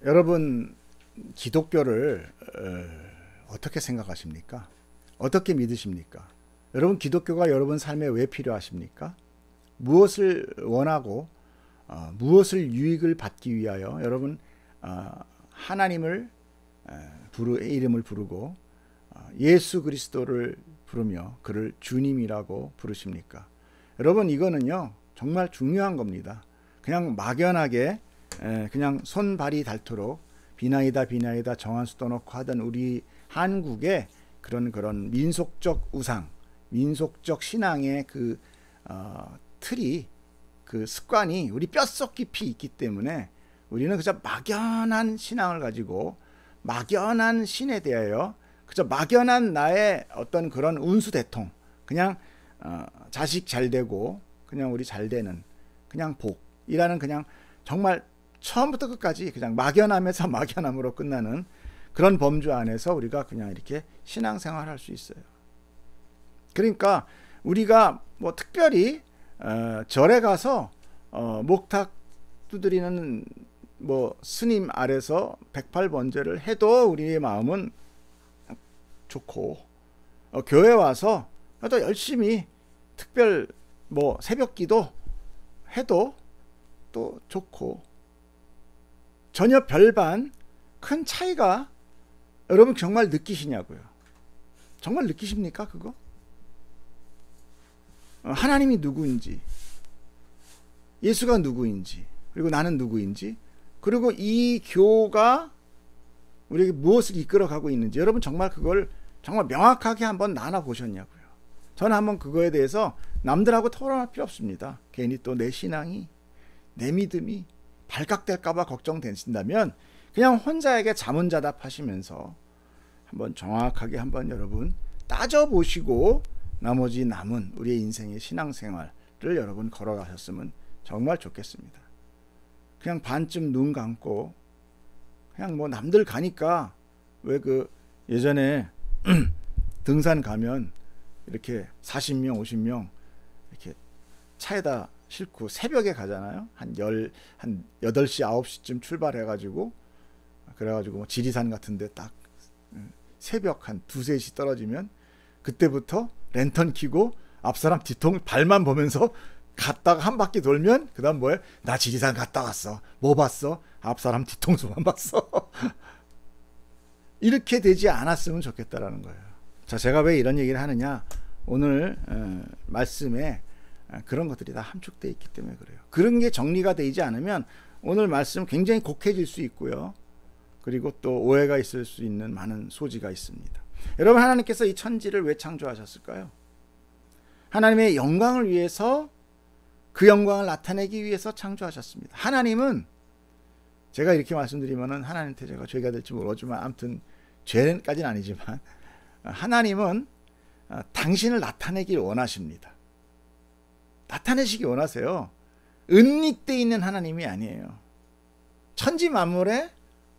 여러분 기독교를 어떻게 생각하십니까? 어떻게 믿으십니까? 여러분 기독교가 여러분 삶에 왜 필요하십니까? 무엇을 원하고 무엇을 유익을 받기 위하여 여러분 하나님을 이름을 부르고 예수 그리스도를 부르며 그를 주님이라고 부르십니까? 여러분 이거는요 정말 중요한 겁니다. 그냥 막연하게 그냥 손발이 닳도록 비나이다 정한수 떠놓고 하던 우리 한국의 그런 민속적 우상, 민속적 신앙의 그 틀이, 그 습관이 우리 뼛속 깊이 있기 때문에 우리는 그저 막연한 신앙을 가지고 막연한 신에 대하여 그저 막연한 나의 어떤 그런 운수대통, 그냥 자식 잘 되고 그냥 우리 잘 되는 그냥 복이라는 그냥 정말 처음부터 끝까지 그냥 막연함에서 막연함으로 끝나는 그런 범주 안에서 우리가 그냥 이렇게 신앙생활을 할 수 있어요. 그러니까 우리가 뭐 특별히 절에 가서 목탁 두드리는 뭐 스님 아래서 108번제를 해도 우리의 마음은 좋고, 교회 와서 또 열심히 특별 뭐 새벽기도 해도 또 좋고, 전혀 별반 큰 차이가 여러분 정말 느끼시냐고요? 정말 느끼십니까 그거? 하나님이 누구인지, 예수가 누구인지, 그리고 나는 누구인지, 그리고 이 교가 우리에게 무엇을 이끌어가고 있는지 여러분 정말 그걸 정말 명확하게 한번 나눠보셨냐고요? 저는 한번 그거에 대해서 남들하고 토론할 필요 없습니다. 괜히 또 내 신앙이, 내 믿음이 발각될까봐 걱정되신다면 그냥 혼자에게 자문자답하시면서 한번 정확하게 한번 여러분 따져보시고 나머지 남은 우리의 인생의 신앙생활을 여러분 걸어가셨으면 정말 좋겠습니다. 그냥 반쯤 눈 감고 그냥 뭐 남들 가니까, 왜 그 예전에 등산 가면 이렇게 40명 50명 이렇게 차에다 싣고 새벽에 가잖아요. 한 8시 9시쯤 출발해가지고, 그래가지고 뭐 지리산 같은데 딱 새벽 한 2-3시 떨어지면 그때부터 랜턴 켜고 앞사람 뒤통 발만 보면서 갔다가 한 바퀴 돌면 그 다음 뭐예요? 나 지리산 갔다 왔어. 뭐 봤어? 앞사람 뒤통수만 봤어. 이렇게 되지 않았으면 좋겠다라는 거예요. 자, 제가 왜 이런 얘기를 하느냐, 오늘 말씀에 그런 것들이 다 함축되어 있기 때문에 그래요. 그런 게 정리가 되지 않으면 오늘 말씀 굉장히 곡해질 수 있고요, 그리고 또 오해가 있을 수 있는 많은 소지가 있습니다. 여러분, 하나님께서 이 천지를 왜 창조하셨을까요? 하나님의 영광을 위해서, 그 영광을 나타내기 위해서 창조하셨습니다. 하나님은, 제가 이렇게 말씀드리면은 하나님한테 제가 죄가 될지 모르지만 아무튼 죄까지는 아니지만, 하나님은 당신을 나타내길 원하십니다. 나타내시기 원하세요. 은닉되어 있는 하나님이 아니에요. 천지 만물에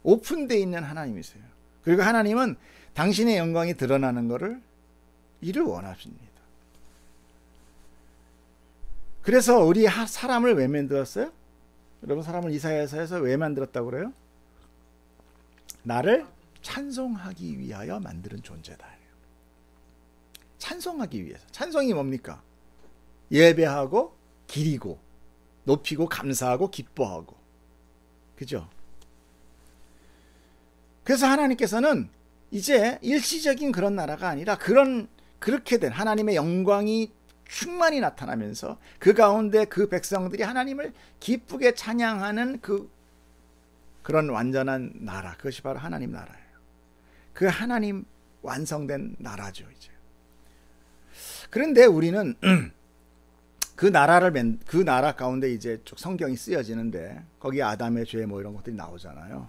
오픈되어 있는 하나님이세요. 그리고 하나님은 당신의 영광이 드러나는 것을 이를 원하십니다. 그래서 우리 사람을 왜 만들었어요? 여러분, 사람을 이사야서에서 왜 만들었다고 그래요? 나를 찬송하기 위하여 만드는 존재다. 찬송하기 위해서. 찬송이 뭡니까? 예배하고 기리고 높이고 감사하고 기뻐하고, 그죠? 그래서 하나님께서는 이제 일시적인 그런 나라가 아니라 그렇게 된 하나님의 영광이 충만히 나타나면서 그 가운데 그 백성들이 하나님을 기쁘게 찬양하는 그런 완전한 나라, 그것이 바로 하나님 나라예요. 그 하나님 완성된 나라죠 이제. 그런데 우리는 그 나라 가운데 이제 쭉 성경이 쓰여지는데 거기에 아담의 죄 뭐 이런 것들이 나오잖아요.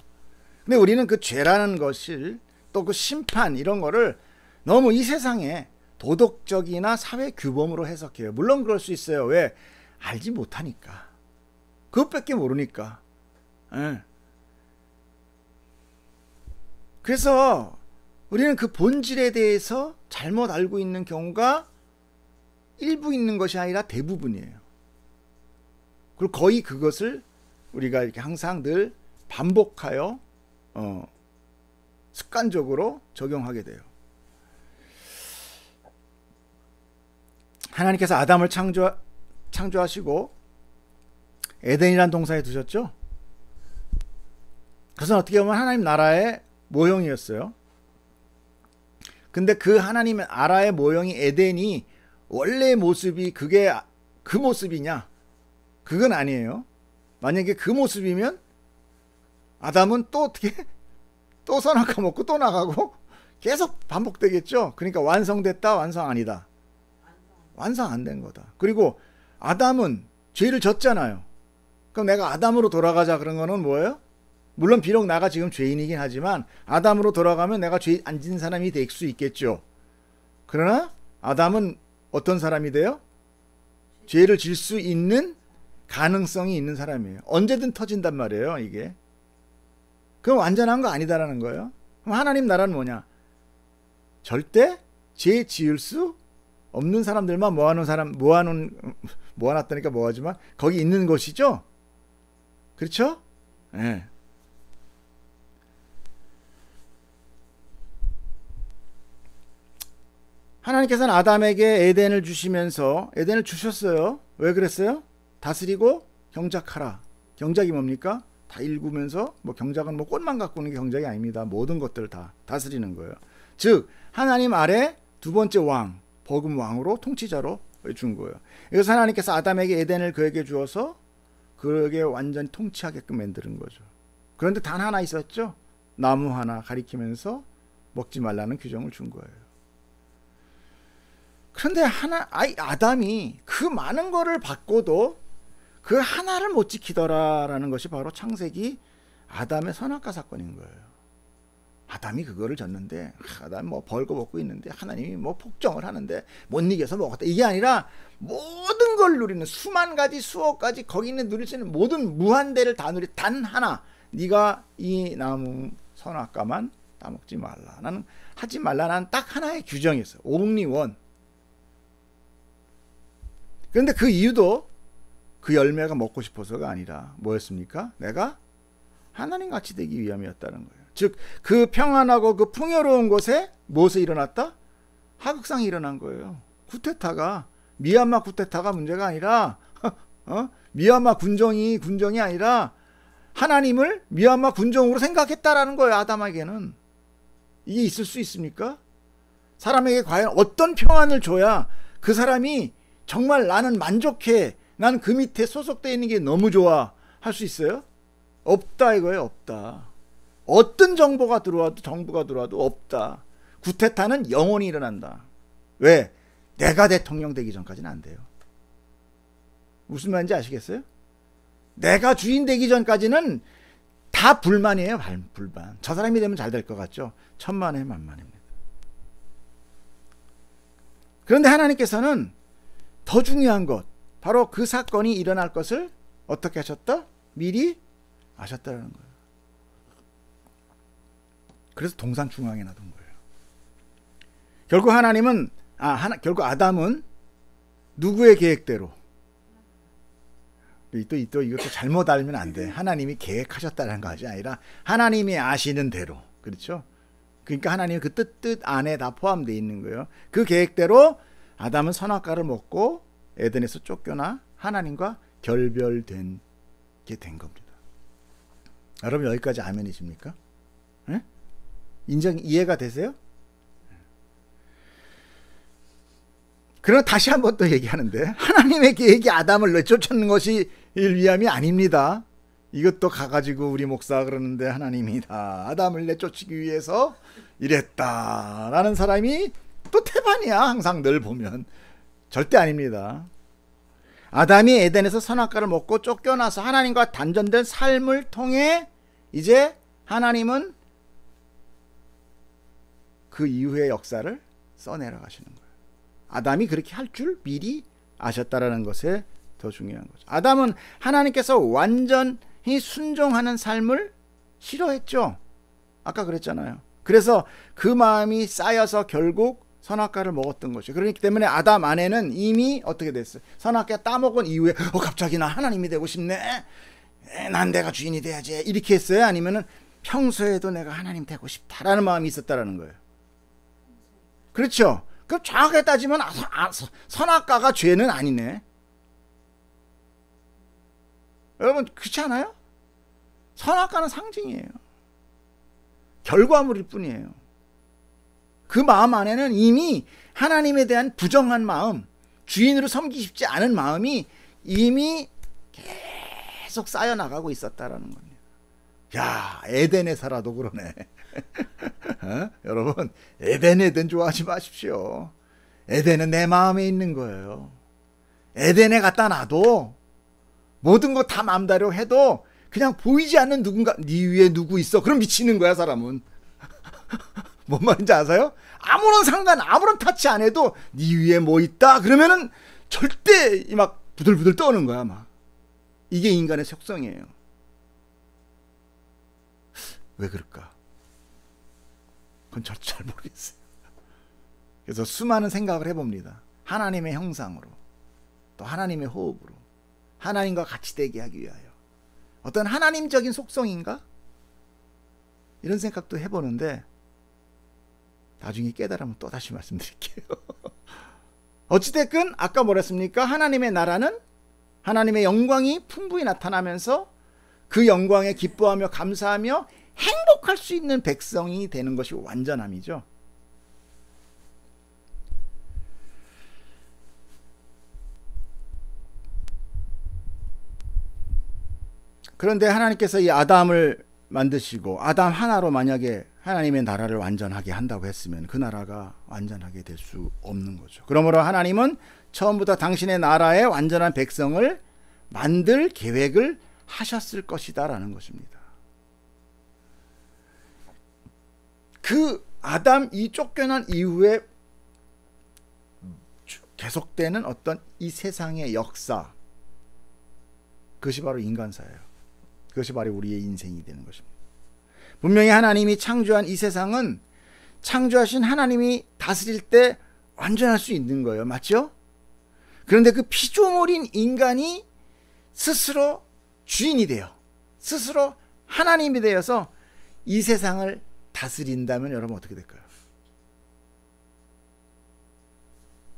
근데 우리는 그 죄라는 것을, 또 그 심판 이런 거를 너무 이 세상에 도덕적이나 사회 규범으로 해석해요. 물론 그럴 수 있어요. 왜? 알지 못하니까. 그것밖에 모르니까. 그래서 우리는 그 본질에 대해서 잘못 알고 있는 경우가 일부 있는 것이 아니라 대부분이에요. 그리고 거의 그것을 우리가 이렇게 항상 늘 반복하여 습관적으로 적용하게 돼요. 하나님께서 아담을 창조하시고 에덴이라는 동산에 두셨죠. 그것은 어떻게 보면 하나님 나라의 모형이었어요. 근데 그 하나님 나라의 모형이 에덴이 원래의 모습이 그게 그 모습이냐? 그건 아니에요. 만약에 그 모습이면 아담은 또 어떻게 또 선악과 먹고 또 나가고 계속 반복되겠죠. 그러니까 완성됐다, 완성 아니다. 완성 안 된 거다. 그리고 아담은 죄를 졌잖아요. 그럼 내가 아담으로 돌아가자 그런 거는 뭐예요? 물론 비록 나가 지금 죄인이긴 하지만 아담으로 돌아가면 내가 죄 안 진 사람이 될 수 있겠죠. 그러나 아담은 어떤 사람이 돼요? 죄를 질 수 있는 가능성이 있는 사람이에요. 언제든 터진단 말이에요, 이게. 그럼 완전한 거 아니다라는 거예요. 그럼 하나님 나라는 뭐냐? 절대 죄 지을 수 없는 사람들만 모아놨다니까 뭐하지만 거기 있는 것이죠. 그렇죠? 네. 하나님께서는 아담에게 에덴을 주시면서 에덴을 주셨어요. 왜 그랬어요? 다스리고 경작하라. 경작이 뭡니까? 다 읽으면서 뭐 경작은 뭐 꽃만 가꾸는 게 경작이 아닙니다. 모든 것들을 다 다스리는 거예요. 즉 하나님 아래 두 번째 왕, 복음 왕으로 통치자로 준 거예요. 그래서 하나님께서 아담에게 에덴을 그에게 주어서 그에게 완전히 통치하게끔 만드는 거죠. 그런데 단 하나 있었죠. 나무 하나 가리키면서 먹지 말라는 규정을 준 거예요. 그런데 아담이 그 많은 거를 받고도 그 하나를 못 지키더라라는 것이 바로 창세기 아담의 선악과 사건인 거예요. 아담이 그거를 졌는데 아담이 뭐 벌거 먹고 있는데 하나님이 뭐 폭정을 하는데 못 이겨서 먹었다. 이게 아니라 모든 걸 누리는 수만 가지 수억 가지 거기 있는 누릴 수 있는 모든 무한대를 다 누리 단 하나 네가 이 나무 선악과만 따먹지 말라. 나는 하지 말라. 난 딱 하나의 규정이 있어. only one. 그런데 그 이유도 그 열매가 먹고 싶어서가 아니라 뭐였습니까? 내가 하나님 같이 되기 위함이었다는 거예요. 즉 그 평안하고 그 풍요로운 곳에 무엇이 일어났다? 하극상이 일어난 거예요. 쿠데타가 미얀마 쿠데타가 문제가 아니라 미얀마 군정이 아니라 하나님을 미얀마 군정으로 생각했다라는 거예요. 아담에게는. 이게 있을 수 있습니까? 사람에게 과연 어떤 평안을 줘야 그 사람이 정말 나는 만족해. 난 그 밑에 소속되어 있는 게 너무 좋아. 할 수 있어요? 없다 이거예요. 없다. 어떤 정부가 들어와도 없다. 쿠데타는 영원히 일어난다. 왜? 내가 대통령 되기 전까지는 안 돼요. 무슨 말인지 아시겠어요? 내가 주인 되기 전까지는 다 불만이에요. 불만. 저 사람이 되면 잘 될 것 같죠? 천만에 만만입니다. 그런데 하나님께서는 더 중요한 것, 바로 그 사건이 일어날 것을 어떻게 하셨다? 미리 아셨다는 거예요. 그래서 동산 중앙에 놔둔 거예요. 결국 결국 아담은 누구의 계획대로? 또 이것도 잘못 알면 안 돼. 하나님이 계획하셨다는 것이 아니라 하나님이 아시는 대로. 그렇죠? 그러니까 하나님의 그 뜻 안에 다 포함되어 있는 거예요. 그 계획대로 아담은 선악과를 먹고 에덴에서 쫓겨나 하나님과 결별된 게 된 겁니다. 여러분 여기까지 아멘이십니까? 네? 이해가 되세요? 그러나 다시 한번 또 얘기하는데 하나님의 계획이 아담을 내쫓는 것이 위함이 아닙니다. 이것도 가가지고 우리 목사가 그러는데 하나님이 다 아담을 내쫓기 위해서 이랬다라는 사람이 또 태반이야. 항상 늘 보면. 절대 아닙니다. 아담이 에덴에서 선악과를 먹고 쫓겨나서 하나님과 단절된 삶을 통해 이제 하나님은 그 이후의 역사를 써내려 가시는 거예요. 아담이 그렇게 할 줄 미리 아셨다라는 것에 더 중요한 거죠. 아담은 하나님께서 완전히 순종하는 삶을 싫어했죠. 아까 그랬잖아요. 그래서 그 마음이 쌓여서 결국 선악과를 먹었던 것이죠. 그렇기 때문에 아담 안에는 이미 어떻게 됐어요? 선악과 따먹은 이후에 갑자기 나 하나님이 되고 싶네. 난 내가 주인이 돼야지 이렇게 했어요? 아니면은 평소에도 내가 하나님 되고 싶다라는 마음이 있었다라는 거예요. 그렇죠? 그럼 정확하게 따지면 선악과가 죄는 아니네. 여러분 그렇지 않아요? 선악과는 상징이에요. 결과물일 뿐이에요. 그 마음 안에는 이미 하나님에 대한 부정한 마음, 주인으로 섬기고 싶지 않은 마음이 이미 계속 쌓여나가고 있었다라는 겁니다. 야, 에덴에 살아도 그러네. 어? 여러분, 에덴 좋아하지 마십시오. 에덴은 내 마음에 있는 거예요. 에덴에 갖다 놔도 모든 거 다 마음대로 해도 그냥 보이지 않는 누군가, 네 위에 누구 있어? 그럼 미치는 거야, 사람은. 뭔 말인지 아세요? 아무런 타치 안 해도 네 위에 뭐 있다? 그러면은 절대 막 부들부들 떠는 거야, 막. 이게 인간의 속성이에요. 왜 그럴까? 그건 저도 잘 모르겠어요. 그래서 수많은 생각을 해봅니다. 하나님의 형상으로, 또 하나님의 호흡으로, 하나님과 같이 되게 하기 위하여. 어떤 하나님적인 속성인가? 이런 생각도 해보는데 나중에 깨달으면 또 다시 말씀드릴게요. 어찌됐건 아까 뭐랬습니까? 하나님의 나라는 하나님의 영광이 풍부히 나타나면서 그 영광에 기뻐하며 감사하며 행복할 수 있는 백성이 되는 것이 완전함이죠. 그런데 하나님께서 이 아담을 만드시고 아담 하나로 만약에 하나님의 나라를 완전하게 한다고 했으면 그 나라가 완전하게 될 수 없는 거죠. 그러므로 하나님은 처음부터 당신의 나라의 완전한 백성을 만들 계획을 하셨을 것이다라는 것입니다. 그 아담 이 쫓겨난 이후에 계속되는 어떤 이 세상의 역사, 그것이 바로 인간사예요. 그것이 바로 우리의 인생이 되는 것입니다. 분명히 하나님이 창조한 이 세상은 창조하신 하나님이 다스릴 때 완전할 수 있는 거예요. 맞죠? 그런데 그 피조물인 인간이 스스로 주인이 되어 스스로 하나님이 되어서 이 세상을 다스린다면 여러분 어떻게 될까요?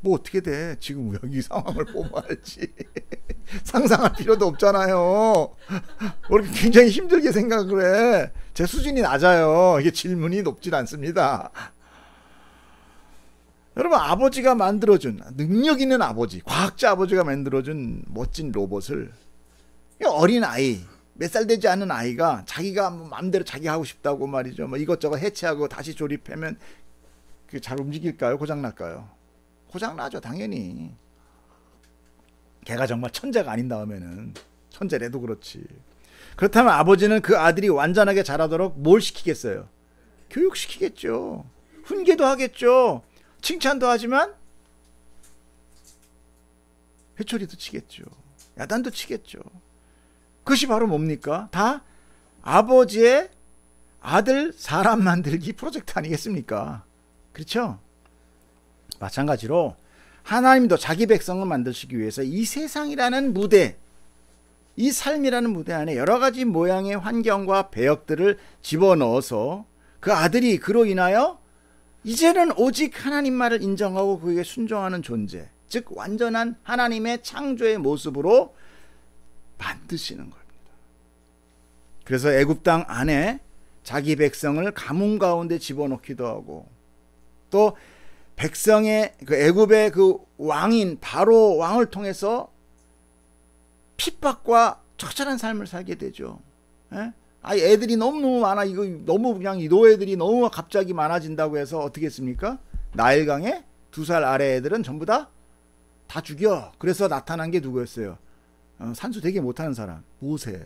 뭐 어떻게 돼? 지금 여기 상황을 보면 알지. 상상할 필요도 없잖아요. 우리 굉장히 힘들게 생각을 해. 제 수준이 낮아요. 이게 질문이 높진 않습니다. 여러분 아버지가 만들어준 능력 있는 아버지, 과학자 아버지가 만들어준 멋진 로봇을 어린 아이, 몇 살 되지 않은 아이가 자기가 마음대로 자기 하고 싶다고 말이죠. 뭐 이것저것 해체하고 다시 조립하면 그게 잘 움직일까요? 고장날까요? 고장나죠, 당연히. 걔가 정말 천재가 아닌 다음에는 천재래도 그렇지. 그렇다면 아버지는 그 아들이 완전하게 자라도록 뭘 시키겠어요? 교육시키겠죠. 훈계도 하겠죠. 칭찬도 하지만 회초리도 치겠죠. 야단도 치겠죠. 그것이 바로 뭡니까? 다 아버지의 아들 사람 만들기 프로젝트 아니겠습니까? 그렇죠? 마찬가지로 하나님도 자기 백성을 만드시기 위해서 이 세상이라는 무대, 이 삶이라는 무대 안에 여러 가지 모양의 환경과 배역들을 집어넣어서 그 아들이 그로 인하여 이제는 오직 하나님 말을 인정하고 그에게 순종하는 존재, 즉 완전한 하나님의 창조의 모습으로 만드시는 겁니다. 그래서 애굽 땅 안에 자기 백성을 가뭄 가운데 집어넣기도 하고 또 백성의 그 애굽의 그 왕인 바로 왕을 통해서 핍박과 처절한 삶을 살게 되죠. 예? 애들이 너무 많아. 이거 너무 그냥 이 노예들이 너무 갑자기 많아진다고 해서 어떻게 했습니까? 나일강에 2살 아래 애들은 전부 다 죽여. 그래서 나타난 게 누구였어요? 산수 되게 못하는 사람. 모세.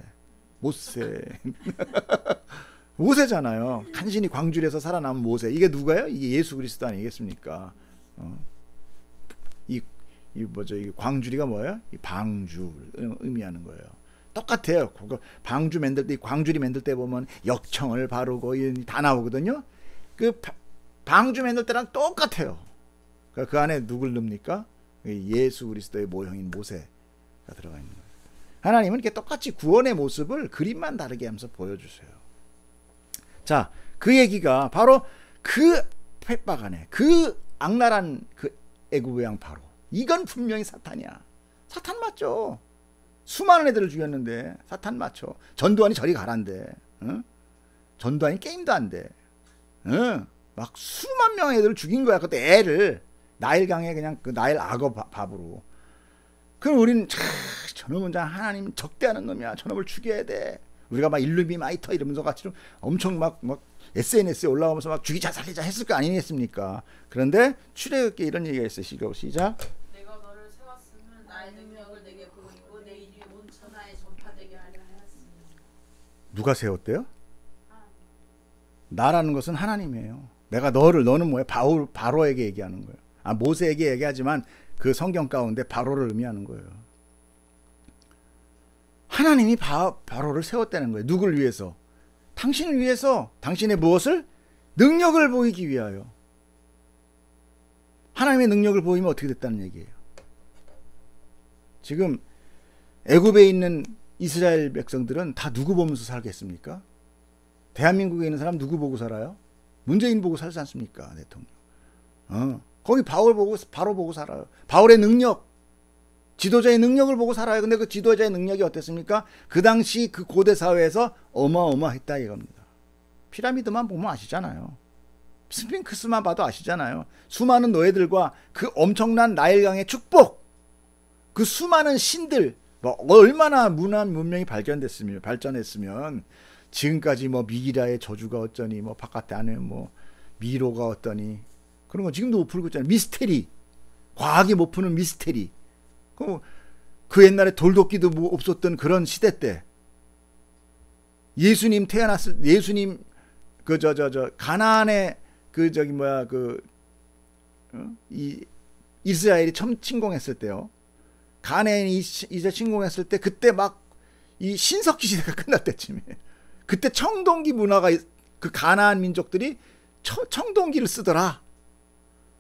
모세잖아요. 간신히 광주에서 살아남은 모세. 이게 누가요? 이게 예수 그리스도 아니겠습니까? 이 광주리가 뭐예요? 이 방주 의미하는 거예요. 똑같아요. 그거 방주 만들 때, 광주리 만들 때 보면 역청을 바르고 다 나오거든요. 그 방주 만들 때랑 똑같아요. 그 안에 누굴 넣습니까? 예수 그리스도의 모형인 모세가 들어가 있는 거예요. 하나님은 이렇게 똑같이 구원의 모습을 그림만 다르게 하면서 보여주세요. 자, 그 얘기가 바로 그 핍박 안에 그 악랄한 그 애굽의 왕 바로, 이건 분명히 사탄이야. 사탄 맞죠. 수많은 애들을 죽였는데 사탄 맞죠. 전두환이 저리 가란데, 응? 전두환이 게임도 안 돼. 응? 막 수만 명의 애들을 죽인 거야. 그때 애를 나일강에 그냥 그 나일 악어 밥으로. 그럼 우리는 저놈은 하나님 적대하는 놈이야. 저놈을 죽여야 돼. 우리가 막 일루미나이터 이러면서 같이 좀 엄청 막 SNS에 올라오면서 막 죽이자 살리자 했을 거 아니겠습니까? 그런데 출애굽기에 이런 얘기가 있어요. 시작. 내가 너를 세웠으면 나의 능력을 내게 보이고 내 이름이 온 천하에 전파되게 하려 하였으니. 누가 세웠대요? 나라는 것은 하나님이에요. 내가 너는 뭐예요? 바로에게 얘기하는 거예요. 모세에게 얘기하지만 그 성경 가운데 바로를 의미하는 거예요. 하나님이 바로를 세웠다는 거예요. 누구를 위해서? 당신을 위해서. 당신의 무엇을? 능력을 보이기 위하여. 하나님의 능력을 보이면 어떻게 됐다는 얘기예요. 지금 애굽에 있는 이스라엘 백성들은 다 누구 보면서 살겠습니까? 대한민국에 있는 사람 누구 보고 살아요? 문재인 보고 살지 않습니까? 대통령. 거기 바로 보고 살아요. 바울의 능력, 지도자의 능력을 보고 살아요. 근데 그 지도자의 능력이 어땠습니까? 그 당시 그 고대 사회에서 어마어마했다 이겁니다. 피라미드만 보면 아시잖아요. 스핑크스만 봐도 아시잖아요. 수많은 노예들과 그 엄청난 나일강의 축복, 그 수많은 신들, 얼마나 문명이 발전했으면 지금까지 미기라의 저주가 어쩌니, 바깥에 안에 미로가 어떠니, 그런 거 지금도 못 풀고 있잖아요. 미스테리, 과학이 못 푸는 미스테리. 그 옛날에 돌도끼도 없었던 그런 시대 때 예수님 가나안에 이스라엘이 처음 침공했을 때요. 가나안이 이제 침공했을 때 그때 막 이 신석기 시대가 끝날 때쯤에 그때 청동기 문화가 그 가나안 민족들이 청동기를 쓰더라.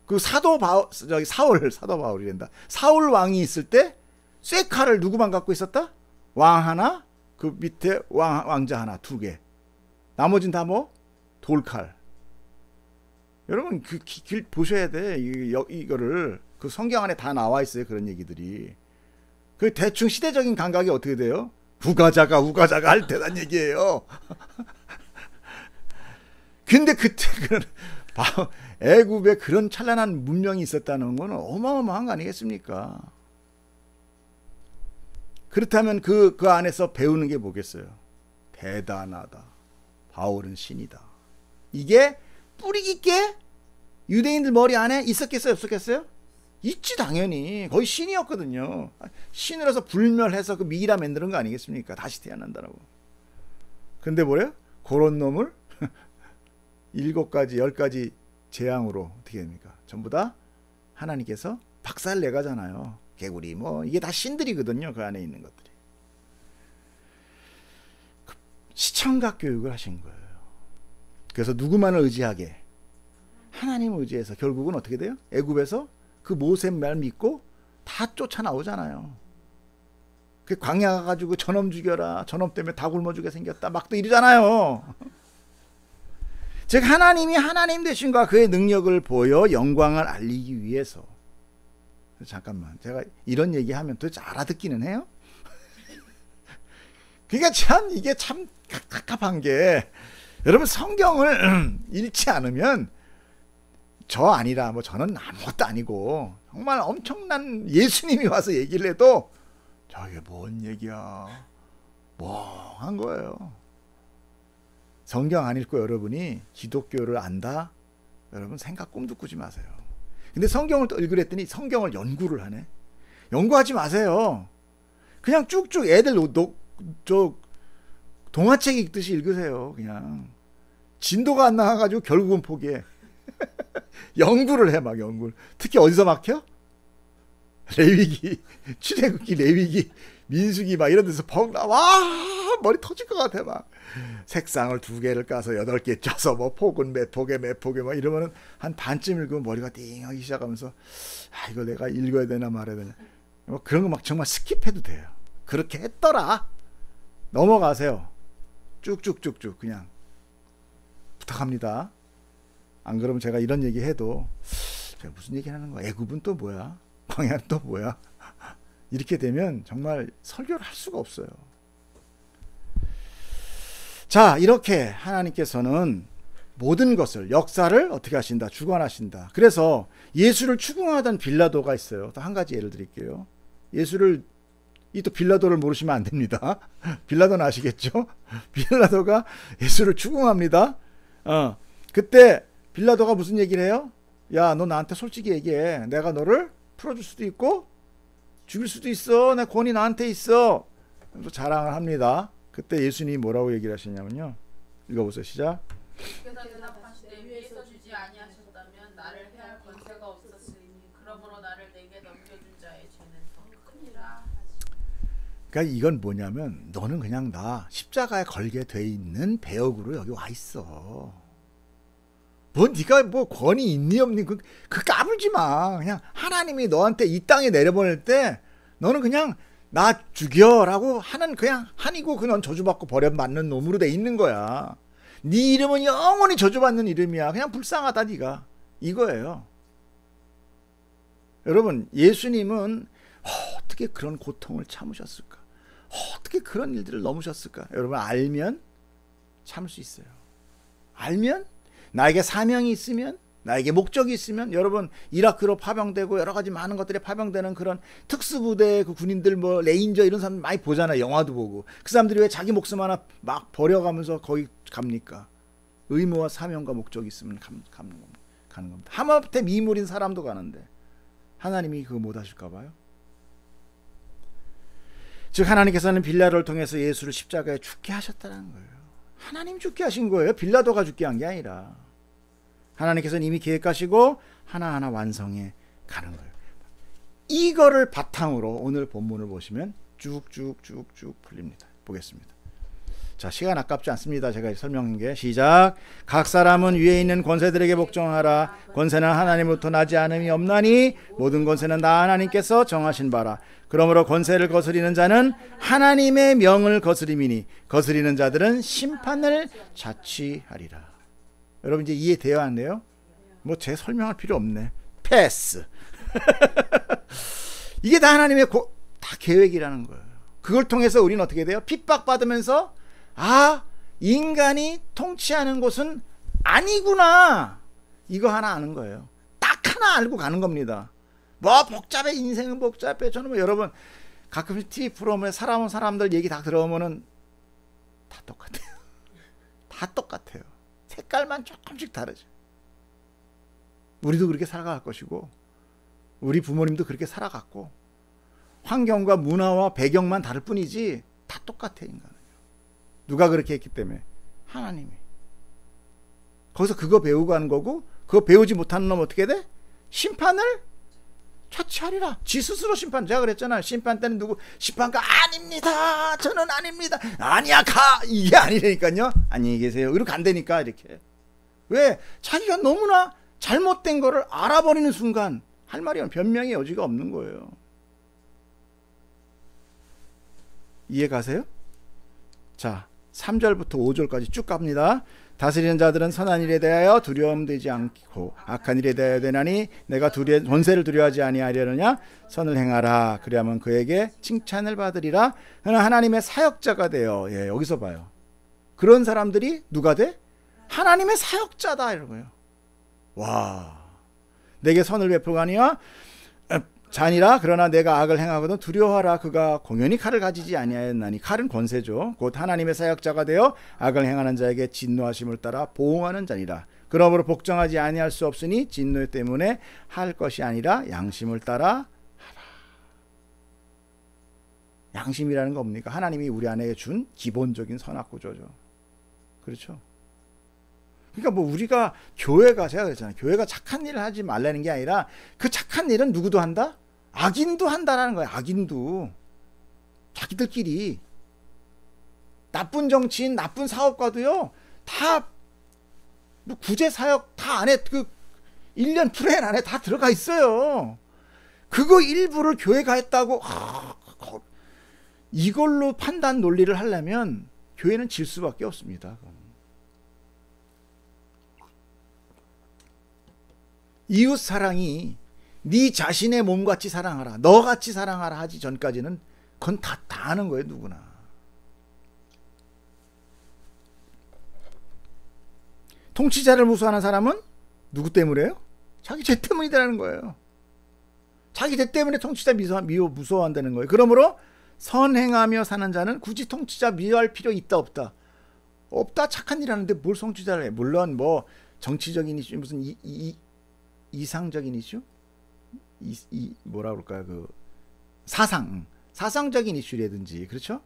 그 사도 바울이란다. 사울 왕이 있을 때 쇠칼을 누구만 갖고 있었다? 왕 하나, 그 밑에 왕자 하나, 2개. 나머진 다 돌칼. 여러분 그 길 보셔야 돼. 이거를 그 성경 안에 다 나와 있어요. 그런 얘기들이. 그 대충 시대적인 감각이 어떻게 돼요? 우가자가 할 때란 얘기예요. 근데 그때 애굽에 그런 찬란한 문명이 있었다는 건 어마어마한 거 아니겠습니까? 그렇다면 그 안에서 배우는 게 뭐겠어요? 대단하다. 바울은 신이다. 이게 뿌리 깊게 유대인들 머리 안에 있었겠어요? 없었겠어요? 있지 당연히. 거의 신이었거든요. 신으로서 불멸해서 그 미이라 만드는 거 아니겠습니까? 다시 태어난다라고. 근데 뭐래요? 그런 놈을 7가지 10가지 재앙으로 어떻게 됩니까? 전부 다 하나님께서 박살 내가잖아요. 개구리 이게 다 신들이거든요. 그 안에 있는 것들이. 시청각 교육을 하신 거예요. 그래서 누구만을 의지하게? 하나님을 의지해서 결국은 어떻게 돼요? 애굽에서 그 모세 말 믿고 다 쫓아나오잖아요. 그 광야 가가지고 저놈 죽여라. 저놈 때문에 다 굶어 죽게 생겼다. 막 또 이러잖아요. 즉 하나님이 하나님 되신과 그의 능력을 보여 영광을 알리기 위해서. 잠깐만, 제가 이런 얘기하면 도대체 알아듣기는 해요? 그러니까 이게 참 갑갑한 게, 여러분 성경을 읽지 않으면 저 아니라 저는 아무것도 아니고 정말 엄청난 예수님이 와서 얘기를 해도 저게 뭔 얘기야, 멍한 거예요. 성경 안 읽고 여러분이 기독교를 안다? 여러분 생각 꿈도 꾸지 마세요. 근데 성경을 또 읽으랬더니 성경을 연구를 하네. 연구하지 마세요. 그냥 쭉쭉 애들 동화책 읽듯이 읽으세요. 그냥 진도가 안 나와가지고 결국은 포기해. 연구를 해. 연구를. 특히 어디서 막혀? 레위기, 출애굽기, 레위기, 민수기 이런 데서 와 머리 터질 것 같아. 색상을 2개를 까서 8개 짜서 폭은 몇 폭에 이러면은 한 반쯤 읽으면 머리가 띵하기 시작하면서 이거 내가 읽어야 되나 말아야 되나 그런 거 정말 스킵해도 돼요. 그렇게 했더라. 넘어가세요. 쭉쭉쭉쭉 그냥 부탁합니다. 안 그러면 제가 이런 얘기 해도 제가 무슨 얘기 하는 거야? 애굽은 또 뭐야? 광야는 또 뭐야? 이렇게 되면 정말 설교를 할 수가 없어요. 자, 이렇게 하나님께서는 모든 것을, 역사를 어떻게 하신다? 주관하신다. 그래서 예수를 추궁하던 빌라도가 있어요. 또 한 가지 예를 드릴게요. 예수를, 이 또 빌라도를 모르시면 안 됩니다. 빌라도는 아시겠죠? 빌라도가 예수를 추궁합니다. 그때 빌라도가 무슨 얘기를 해요? 야, 너 나한테 솔직히 얘기해. 내가 너를 풀어줄 수도 있고 죽일 수도 있어. 내 권위 나한테 있어. 또 자랑을 합니다. 그때 예수님이 뭐라고 얘기를 하시냐면요. 읽어보세요. 시작. 그래서 대답하시되 위에서 주지 아니하셨다면 나를 해할 권세가 없었으니 그러므로 나를 내게 넘겨준 자의 죄는 더 크니라. 그러니까 이건 뭐냐면 너는 그냥 나 십자가에 걸게 돼 있는 배역으로 여기 와 있어. 뭐 네가 뭐 권위 있니 없니 그 까불지 마. 그냥 하나님이 너한테 이 땅에 내려보낼 때 너는 그냥 나 죽여라고 하는 그냥 한이고 그냥 저주받고 버려받는 놈으로 돼 있는 거야. 네 이름은 영원히 저주받는 이름이야. 그냥 불쌍하다 네가. 이거예요. 여러분, 예수님은 어떻게 그런 고통을 참으셨을까? 어떻게 그런 일들을 넘으셨을까? 여러분 알면 참을 수 있어요. 알면, 나에게 사명이 있으면, 나에게 목적이 있으면, 여러분 이라크로 파병되고 여러 가지 많은 것들에 파병되는 그런 특수부대 그 군인들 뭐 레인저 이런 사람 많이 보잖아요. 영화도 보고. 그 사람들이 왜 자기 목숨 하나 막 버려가면서 거기 갑니까? 의무와 사명과 목적이 있으면 가는 겁니다. 하마터면 미물인 사람도 가는데 하나님이 그거 못 하실까 봐요. 즉 하나님께서는 빌라도를 통해서 예수를 십자가에 죽게 하셨다는 거예요. 하나님 죽게 하신 거예요. 빌라도가 죽게 한 게 아니라 하나님께서는 이미 계획하시고 하나하나 완성해 가는 거예요. 이거를 바탕으로 오늘 본문을 보시면 쭉쭉쭉쭉 풀립니다. 보겠습니다. 자, 시간 아깝지 않습니다. 제가 설명한 게 시작. 각 사람은 위에 있는 권세들에게 복종하라. 권세는 하나님으로부터 나지 않음이 없나니 모든 권세는 다 하나님께서 정하신 바라. 그러므로 권세를 거스리는 자는 하나님의 명을 거스림이니 거스리는 자들은 심판을 자취하리라. 여러분 이제 이해돼야 하네요. 뭐 제 설명할 필요 없네. 패스. 이게 다 하나님의 다 계획이라는 거예요. 그걸 통해서 우리는 어떻게 돼요? 핍박받으면서 인간이 통치하는 곳은 아니구나. 이거 하나 아는 거예요. 딱 하나 알고 가는 겁니다. 뭐 복잡해, 인생은 복잡해. 저는 뭐 여러분 가끔씩 TV 프로그램에 사람들 얘기 다 들어보면은 다 똑같아요. 다 똑같아요. 색깔만 조금씩 다르죠. 우리도 그렇게 살아갈 것이고 우리 부모님도 그렇게 살아갔고 환경과 문화와 배경만 다를 뿐이지 다 똑같아. 인간은. 누가 그렇게 했기 때문에? 하나님이. 거기서 그거 배우고 하는 거고 그거 배우지 못하는 놈 어떻게 돼? 심판을 자취하리라. 지 스스로 심판. 제가 그랬잖아요. 심판 때는 누구? 심판가 아닙니다. 저는 아닙니다. 아니야 가. 이게 아니라니까요. 안녕히 계세요. 이렇게 안 되니까 이렇게. 왜? 자기가 너무나 잘못된 거를 알아버리는 순간 할 말이 변명의 여지가 없는 거예요. 이해 가세요? 자, 3절부터 5절까지 쭉 갑니다. 다스리는 자들은 선한 일에 대하여 두려움되지 않고 악한 일에 대하여 되나니 내가 권세를 두려워하지 아니하려느냐. 선을 행하라. 그리하면 그에게 칭찬을 받으리라. 그는 하나님의 사역자가 되어. 예, 여기서 봐요. 그런 사람들이 누가 돼? 하나님의 사역자다 이런 거예요. 와, 내게 선을 베풀거니와 잔이라. 그러나 내가 악을 행하거든 두려워하라. 그가 공연히 칼을 가지지 아니하였나니. 칼은 권세죠. 곧 하나님의 사역자가 되어 악을 행하는 자에게 진노하심을 따라 보응하는 자니라. 그러므로 복종하지 아니할 수 없으니 진노 때문에 할 것이 아니라 양심을 따라 하라. 양심이라는 거 뭡니까? 하나님이 우리 안에 준 기본적인 선악 구조죠. 그렇죠? 그러니까 뭐 우리가 교회가, 제가 그랬잖아요. 교회가 착한 일을 하지 말라는 게 아니라 그 착한 일은 누구도 한다? 악인도 한다라는 거예요. 악인도. 자기들끼리. 나쁜 정치인, 나쁜 사업가도요. 다 뭐 구제 사역 다 안에 그 1년 프레임 안에 다 들어가 있어요. 그거 일부를 교회가 했다고 이걸로 판단 논리를 하려면 교회는 질 수밖에 없습니다. 이웃 사랑이 네 자신의 몸같이 사랑하라, 너같이 사랑하라 하지 전까지는 그건 다 하는 거예요. 누구나. 통치자를 무서워하는 사람은 누구 때문에요? 자기 죄 때문이라는 거예요. 자기 죄 때문에 통치자 무서워한다는 거예요. 그러므로 선행하며 사는 자는 굳이 통치자 미워할 필요 있다 없다? 없다. 착한 일 하는데 뭘 통치자를 해. 물론 뭐 정치적인 이슈, 무슨 이상적인 이슈? 뭐라 그럴까요? 그 사상적인 이슈라든지, 그렇죠?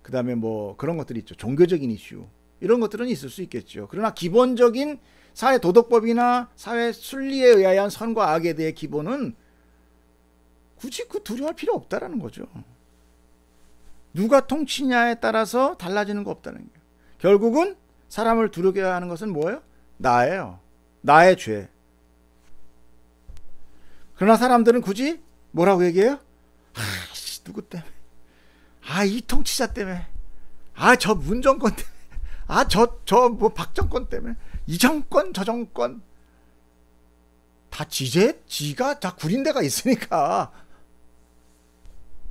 그 다음에 뭐 그런 것들이 있죠. 종교적인 이슈. 이런 것들은 있을 수 있겠죠. 그러나 기본적인 사회 도덕법이나 사회 순리에 의한 선과 악에 대해 기본은 굳이 두려워할 필요 없다라는 거죠. 누가 통치냐에 따라서 달라지는 거 없다는 거예요. 결국은 사람을 두렵게 하는 것은 뭐예요? 나예요. 나의 죄. 그러나 사람들은 굳이 뭐라고 얘기해요? 누구 때문에? 이 통치자 때문에. 저 문정권 때문에. 뭐 박정권 때문에. 이 정권 저 정권. 다 지가 다 구린 데가 있으니까.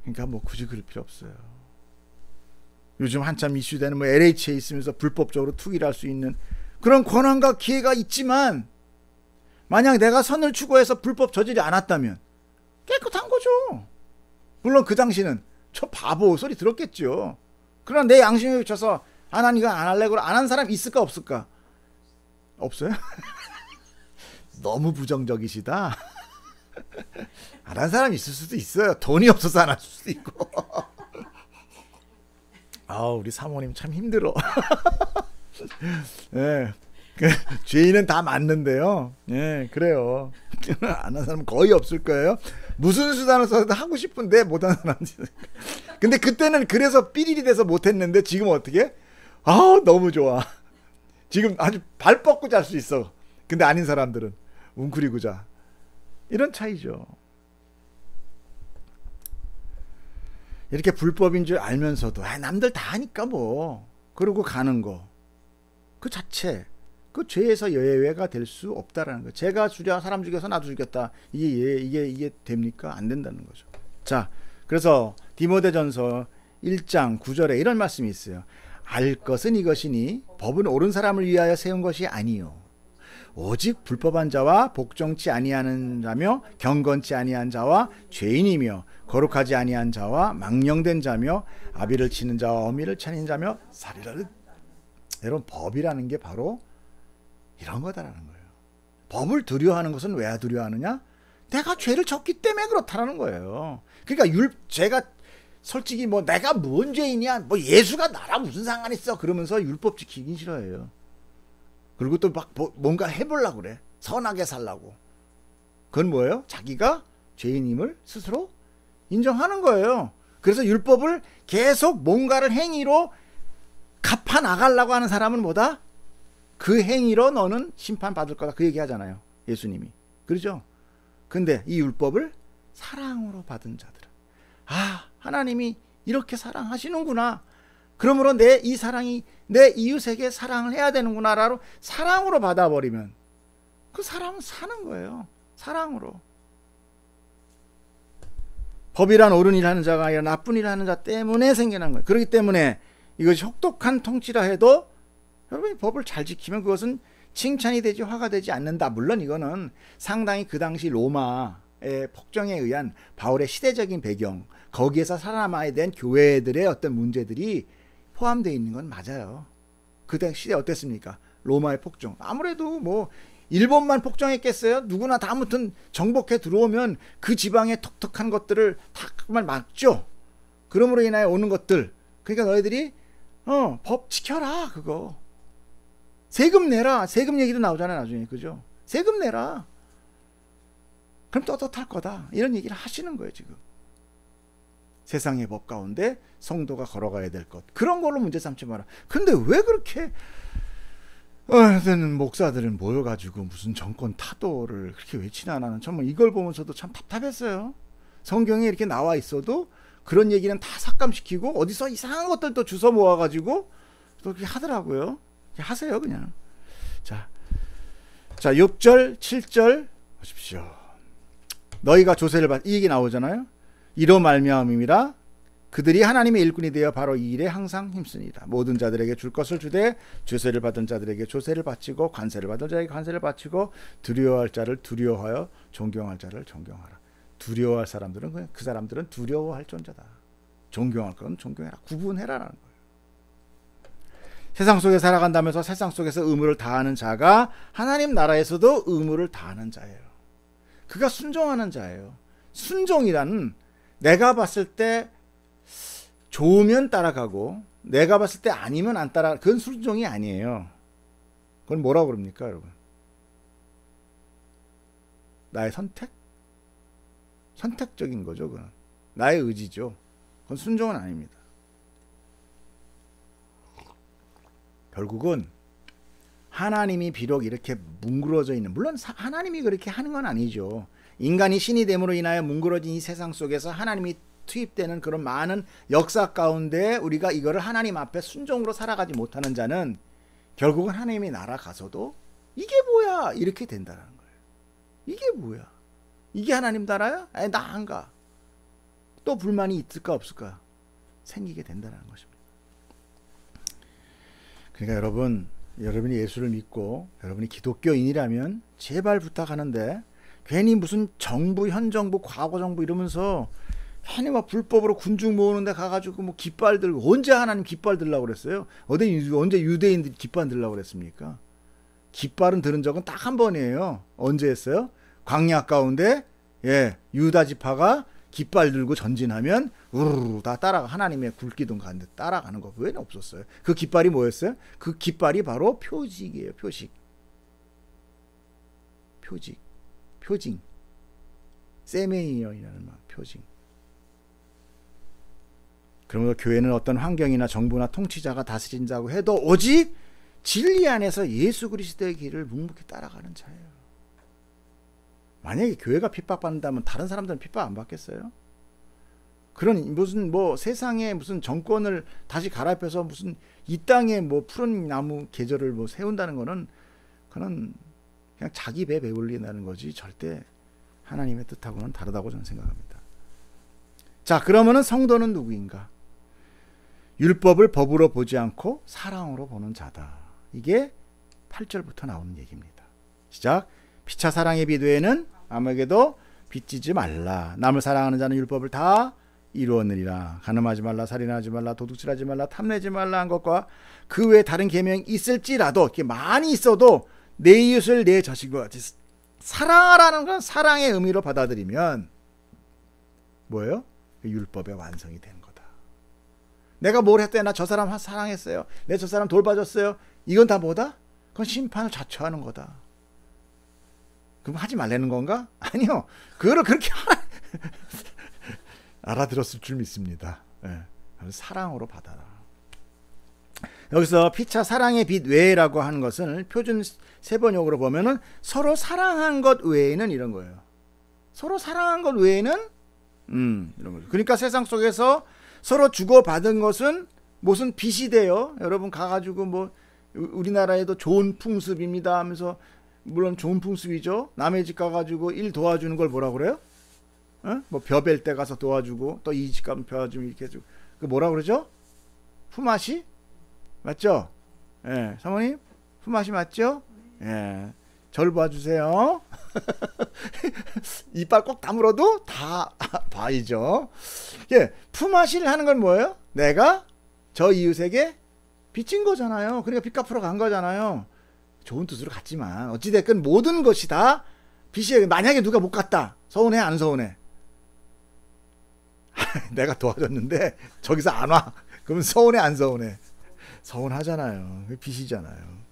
그러니까 뭐 굳이 그럴 필요 없어요. 요즘 한참 이슈되는 뭐 LH에 있으면서 불법적으로 투기를 할 수 있는 그런 권한과 기회가 있지만, 만약 내가 선을 추구해서 불법 저지르지 않았다면 깨끗한 거죠. 물론 그 당시는 저 바보 소리 들었겠죠. 그러나 내 양심에 비춰서 난 이거 안 할래. 안 한 사람 있을까 없을까? 없어요? 너무 부정적이시다. 안 한 사람 있을 수도 있어요. 돈이 없어서 안 할 수도 있고. 우리 사모님 참 힘들어. 네. 죄인은 다 맞는데요. 예, 그래요. 안 한 사람은 거의 없을 거예요. 무슨 수단을 써도 하고 싶은데 못하는 사람이. 근데 그때는 그래서 삐리리 돼서 못했는데 지금 어떻게? 너무 좋아. 지금 아주 발 뻗고 잘 수 있어. 근데 아닌 사람들은 웅크리고 자. 이런 차이죠. 이렇게 불법인 줄 알면서도 남들 다 하니까 뭐 그러고 가는 거, 그 자체 그 죄에서 예외가 될 수 없다라는 거예요. 제가 사람 죽여서 나도 죽였다. 이게 됩니까? 안 된다는 거죠. 자, 그래서 디모데전서 1장 9절에 이런 말씀이 있어요. 알 것은 이것이니 법은 옳은 사람을 위하여 세운 것이 아니요 오직 불법한 자와 복종치 아니하는 자며 경건치 아니한 자와 죄인이며 거룩하지 아니한 자와 망령된 자며 아비를 치는 자와 어미를 차린 자며 살이라는. 여러분, 법이라는 게 바로 이런 거다라는 거예요. 법을 두려워하는 것은 왜 두려워하느냐? 내가 죄를 졌기 때문에 그렇다라는 거예요. 그러니까 제가 솔직히 뭐 내가 뭔 죄인이야, 뭐 예수가 나랑 무슨 상관 있어, 그러면서 율법 지키긴 싫어해요. 그리고 또 막 뭔가 해보려고 그래. 선하게 살라고. 그건 뭐예요? 자기가 죄인임을 스스로 인정하는 거예요. 그래서 율법을 계속 뭔가를 행위로 갚아 나가려고 하는 사람은 뭐다? 그 행위로 너는 심판받을 거다. 그 얘기 하잖아요. 예수님이. 그렇죠? 근데 이 율법을 사랑으로 받은 자들은 하나님이 이렇게 사랑하시는구나. 그러므로 이 사랑이 내 이웃에게 사랑을 해야 되는구나 라고 사랑으로 받아버리면 그 사람은 사는 거예요. 사랑으로. 법이란 옳은 일 하는 자가 아니라 나쁜 일 하는 자 때문에 생겨난 거예요. 그렇기 때문에 이것이 혹독한 통치라 해도 여러분이 법을 잘 지키면 그것은 칭찬이 되지 화가 되지 않는다. 물론 이거는 상당히 그 당시 로마의 폭정에 의한 바울의 시대적인 배경, 거기에서 살아남아야 된 교회들의 어떤 문제들이 포함되어 있는 건 맞아요. 그 당시 시대 어땠습니까? 로마의 폭정. 아무래도 뭐 일본만 폭정했겠어요? 누구나 다 아무튼 정복해 들어오면 그 지방의 톡톡한 것들을 다 정말 막죠. 그러므로 인하여 오는 것들. 그러니까 너희들이 법 지켜라. 그거. 세금 내라. 세금 얘기도 나오잖아요. 나중에. 그죠? 세금 내라. 그럼 떳떳할 거다. 이런 얘기를 하시는 거예요. 지금. 세상의 법 가운데 성도가 걸어가야 될 것. 그런 걸로 문제 삼지 마라. 근데 왜 그렇게 목사들은 모여가지고 무슨 정권 타도를 그렇게 외치나. 나는 정말 이걸 보면서도 참 답답했어요. 성경에 이렇게 나와 있어도 그런 얘기는 다 삭감시키고 어디서 이상한 것들도 주워 모아가지고 또 그렇게 하더라고요. 하세요 그냥. 자 6절 7절 보십시오. 너희가 조세를 이 얘기 나오잖아요. 이로 말미암음이라 그들이 하나님의 일꾼이 되어 바로 이 일에 항상 힘쓰니라. 모든 자들에게 줄 것을 주되 조세를 받은 자들에게 조세를 바치고 관세를 받은 자에게 관세를 바치고 두려워할 자를 두려워하여 존경할 자를 존경하라. 두려워할 사람들은 그 사람들은 두려워할 존재다. 존경할 건 존경해라. 구분해라라는 거예요. 세상 속에 살아간다면서 세상 속에서 의무를 다하는 자가 하나님 나라에서도 의무를 다하는 자예요. 그가 순종하는 자예요. 순종이란 내가 봤을 때 좋으면 따라가고 내가 봤을 때 아니면 안 따라, 그건 순종이 아니에요. 그건 뭐라고 그럽니까 여러분? 나의 선택? 선택적인 거죠. 그건 나의 의지죠. 그건 순종은 아닙니다. 결국은 하나님이 비록 이렇게 뭉그러져 있는, 물론 하나님이 그렇게 하는 건 아니죠. 인간이 신이 됨으로 인하여 뭉그러진 이 세상 속에서 하나님이 투입되는 그런 많은 역사 가운데 우리가 이거를 하나님 앞에 순종으로 살아가지 못하는 자는 결국은 하나님의 나라 가서도 이게 뭐야 이렇게 된다는 거예요. 이게 뭐야? 이게 하나님 나라야? 아니 나 안 가. 또 불만이 있을까 없을까? 생기게 된다는 것입니다. 그러니까 여러분이 예수를 믿고 여러분이 기독교인이라면 제발 부탁하는데 괜히 무슨 정부, 현 정부, 과거 정부 이러면서 괜히 막 불법으로 군중 모으는데 가가지고 뭐 깃발 들고, 언제 하나님 깃발 들라고 그랬어요? 언제 유대인들이 깃발 들라고 그랬습니까? 깃발은 들은 적은 딱 한 번이에요. 언제 했어요? 광야 가운데 유다 지파가 깃발 들고 전진하면 우르르 다 따라가, 하나님의 굴기둥 가는데 따라가는 거 외에는 없었어요. 그 깃발이 뭐였어요? 그 깃발이 바로 표직이에요. 표징 세메이어이라는 말, 표징. 그러면서 교회는 어떤 환경이나 정부나 통치자가 다스린다고 해도 오직 진리 안에서 예수 그리스도의 길을 묵묵히 따라가는 자예요. 만약에 교회가 핍박받는다면 다른 사람들은 핍박 안 받겠어요? 그런 무슨 뭐 세상에 무슨 정권을 다시 갈아입혀서 무슨 이 땅에 뭐 푸른 나무 계절을 뭐 세운다는 거는 그는 그냥 자기 배 배울리는 거지 절대 하나님의 뜻하고는 다르다고 저는 생각합니다. 자, 그러면은 성도는 누구인가? 율법을 법으로 보지 않고 사랑으로 보는 자다. 이게 8절부터 나오는 얘기입니다. 시작. 피차 사랑의 빛 외에는 아무에게도 빚지지 말라. 남을 사랑하는 자는 율법을 다 이루었느니라. 간음하지 말라, 살인하지 말라, 도둑질하지 말라, 탐내지 말라 한 것과 그 외에 다른 계명이 있을지라도, 이렇게 많이 있어도 내 이웃을 내 자신과 같이 사랑하라는 건 사랑의 의미로 받아들이면 뭐예요? 율법의 완성이 되는 거다. 내가 뭘 했대? 나 저 사람 사랑했어요. 내 저 사람 돌봐줬어요. 이건 다 뭐다? 그건 심판을 자초하는 거다. 그럼 하지 말라는 건가? 아니요. 그거를 그렇게 알아들었을 줄 믿습니다. 사랑으로 받아라. 여기서 피차 사랑의 빛 외라고 하는 것은 표준 세번역으로 보면은 서로 사랑한 것 외에는 이런 거예요. 서로 사랑한 것 외에는 이런 거죠. 그러니까 세상 속에서 서로 주고받은 것은 무슨 빚이 돼요. 여러분 가가지고 뭐 우리나라에도 좋은 풍습입니다 하면서, 물론 좋은 풍습이죠. 남의 집 가가지고 일 도와주는 걸 뭐라 그래요? 뭐 벼벨 때 가서 도와주고 또 이 집 가면 벼주면 이렇게 해주고, 그 뭐라 그러죠? 품앗이? 맞죠? 사모님 품앗이 맞죠? 절 봐주세요. 이빨 꼭 다물어도 다 봐이죠. 품앗이를 하는 건 뭐예요? 내가 저 이웃에게 빚진 거잖아요. 그러니까 빚 갚으러 간 거잖아요. 좋은 뜻으로 갔지만 어찌됐건 모든 것이 다 빚이에요. 만약에 누가 못 갔다, 서운해 안 서운해? 내가 도와줬는데 저기서 안 와. 그러면 서운해 안 서운해? 서운하잖아요. 빚이잖아요.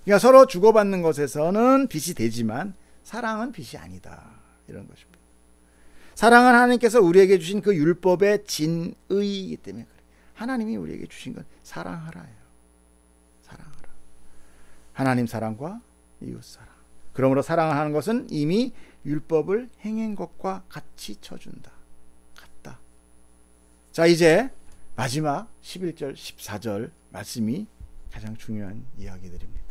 그러니까 서로 주고받는 것에서는 빚이 되지만 사랑은 빚이 아니다. 이런 것입니다. 사랑은 하나님께서 우리에게 주신 그 율법의 진의이기 때문에 그래. 하나님이 우리에게 주신 건 사랑하라예요. 사랑하라. 하나님 사랑과 이웃 사랑. 그러므로 사랑하는 것은 이미 율법을 행한 것과 같이 쳐준다. 같다. 자, 이제 마지막 11절 14절 말씀이 가장 중요한 이야기들입니다.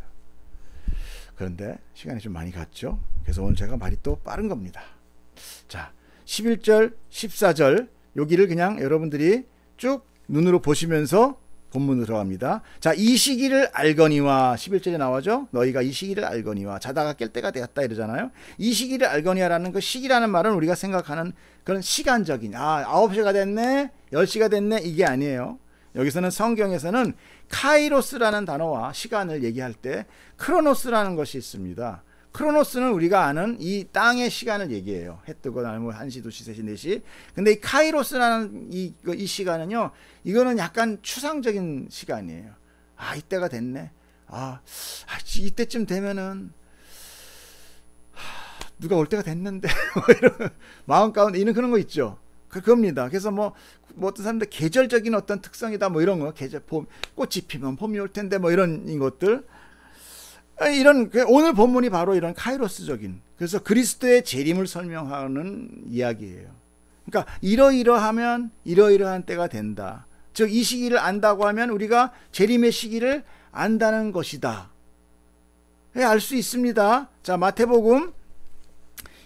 그런데 시간이 좀 많이 갔죠. 그래서 오늘 제가 말이 또 빠른 겁니다. 자, 11절 14절 여기를 그냥 여러분들이 쭉 눈으로 보시면서 본문으로 들어갑니다. 자, 이 시기를 알거니와 11절에 나와죠. 너희가 이 시기를 알거니와 자다가 깰 때가 되었다 이러잖아요. 이 시기를 알거니와라는 그 시기라는 말은 우리가 생각하는 그런 시간적인 9시가 됐네 10시가 됐네 이게 아니에요. 여기서는 성경에서는 카이로스라는 단어와 시간을 얘기할 때 크로노스라는 것이 있습니다. 크로노스는 우리가 아는 이 땅의 시간을 얘기해요. 해 뜨고 나면 1시, 2시, 3시, 4시. 근데 이 카이로스라는 이 시간은요, 이거는 약간 추상적인 시간이에요. 이때가 됐네. 이때쯤 되면은, 누가 올 때가 됐는데. 이런 마음 가운데 있는 그런 거 있죠. 그겁니다. 그래서 뭐 어떤 사람들 계절적인 어떤 특성이다 뭐 이런 거, 계절, 꽃이 피면 봄이 올 텐데 뭐 이런 것들. 오늘 본문이 바로 이런 카이로스적인, 그래서 그리스도의 재림을 설명하는 이야기예요. 그러니까 이러이러하면 이러이러한 때가 된다. 즉 이 시기를 안다고 하면 우리가 재림의 시기를 안다는 것이다. 알 수 있습니다. 자, 마태복음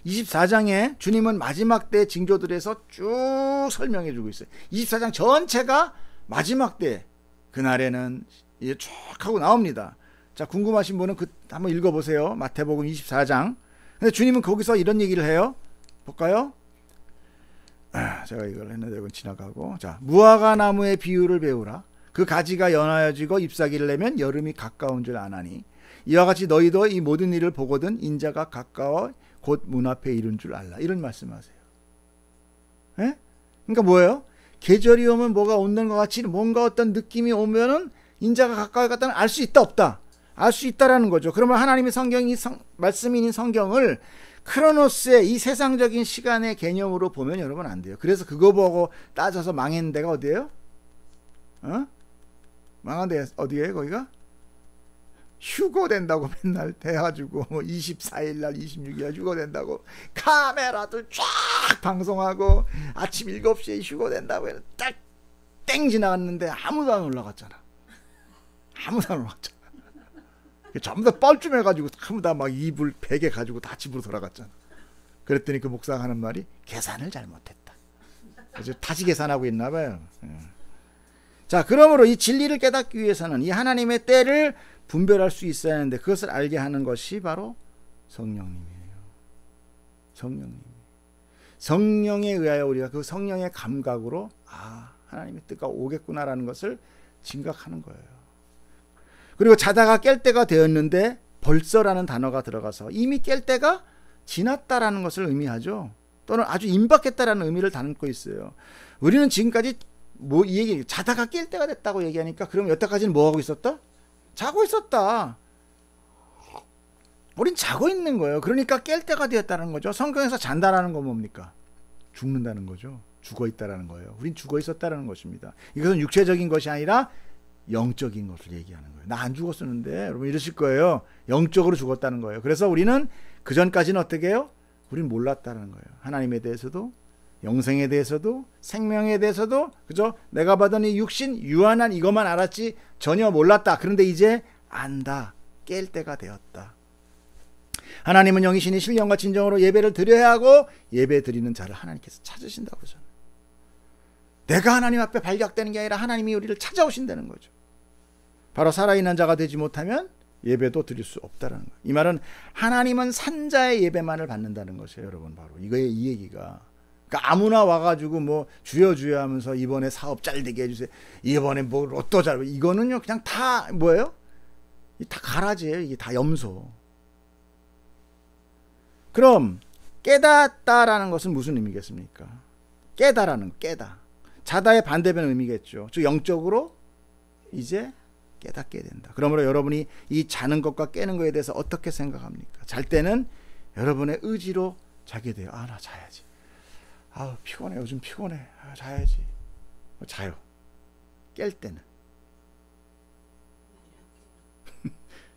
24장에 주님은 마지막 때 징조들에서 쭉 설명해 주고 있어요. 24장 전체가 마지막 때 그날에는 이제 쭉 하고 나옵니다. 자, 궁금하신 분은 한번 읽어보세요. 마태복음 24장. 근데 주님은 거기서 이런 얘기를 해요. 볼까요? 제가 이걸 했는데 이건 지나가고. 자, 무화과 나무의 비유를 배우라. 그 가지가 연하여지고 잎사귀를 내면 여름이 가까운 줄 아나니 이와 같이 너희도 이 모든 일을 보거든 인자가 가까워 곧 문 앞에 이른 줄 알라. 이런 말씀하세요. 예? 그러니까 뭐예요? 계절이 오면 뭐가 오는 것 같이 뭔가 어떤 느낌이 오면은 인자가 가까이 갔다는 알 수 있다 없다. 알 수 있다라는 거죠. 그러면 하나님의 성경이 말씀인 성경을 크로노스의 이 세상적인 시간의 개념으로 보면 여러분 안 돼요. 그래서 그거 보고 따져서 망했는 데가 어디예요? 망한 데 어디예요? 거기가? 휴거 된다고 맨날 돼가지고 뭐 24일 날 26일 날 휴거 된다고 카메라들 쫙 방송하고 아침 7시에 휴거 된다고 해서 땡 지나갔는데 아무도 안 올라갔잖아. 아무도 안 올라갔잖아. 전부 다 뻘쭘해가지고 전부 다 막 이불 베개 가지고 다 집으로 돌아갔잖아. 그랬더니 그 목사가 하는 말이 계산을 잘못했다. 그래서 다시 계산하고 있나 봐요. 자, 그러므로 이 진리를 깨닫기 위해서는 이 하나님의 때를 분별할 수 있어야 하는데 그것을 알게 하는 것이 바로 성령님이에요. 성령에 의하여 우리가 그 성령의 감각으로 하나님의 뜻가 오겠구나라는 것을 짐작하는 거예요. 그리고 자다가 깰 때가 되었는데 벌써라는 단어가 들어가서 이미 깰 때가 지났다라는 것을 의미하죠. 또는 아주 임박했다라는 의미를 담고 있어요. 우리는 지금까지 이 얘기 자다가 깰 때가 됐다고 얘기하니까 그럼 여태까지는 뭐 하고 있었다? 자고 있었다. 우린 자고 있는 거예요. 그러니까 깰 때가 되었다는 거죠. 성경에서 잔다라는 건 뭡니까? 죽는다는 거죠. 죽어 있다라는 거예요. 우린 죽어 있었다라는 것입니다. 이것은 육체적인 것이 아니라 영적인 것을 얘기하는 거예요. 나 안 죽었었는데 여러분 이러실 거예요. 영적으로 죽었다는 거예요. 그래서 우리는 그 전까지는 어떻게 해요? 우린 몰랐다는 거예요. 하나님에 대해서도 영생에 대해서도 생명에 대해서도 그죠? 내가 받은 이 육신 유한한 이것만 알았지 전혀 몰랐다. 그런데 이제 안다. 깰 때가 되었다. 하나님은 영이시니 신령과 진정으로 예배를 드려야 하고 예배 드리는 자를 하나님께서 찾으신다고 그러잖아요. 내가 하나님 앞에 발각되는 게 아니라 하나님이 우리를 찾아오신다는 거죠. 바로 살아있는 자가 되지 못하면 예배도 드릴 수 없다는 거예요. 이 말은 하나님은 산자의 예배만을 받는다는 것이에요. 여러분 바로 이거의 이 얘기가. 그러니까 아무나 와가지고 뭐 주여 주여 하면서 이번에 사업 잘 되게 해주세요. 이번에 뭐 로또 잘 이거는요 그냥 다 뭐예요? 다 가라지예요. 이게 다 염소. 그럼 깨닫다라는 것은 무슨 의미겠습니까? 깨다라는 깨다. 자다의 반대변 의미겠죠. 즉 영적으로 이제 깨닫게 된다. 그러므로 여러분이 이 자는 것과 깨는 것에 대해서 어떻게 생각합니까? 잘 때는 여러분의 의지로 자게 돼요. 나 자야지. 피곤해. 요즘 피곤해. 자야지. 자요. 깰 때는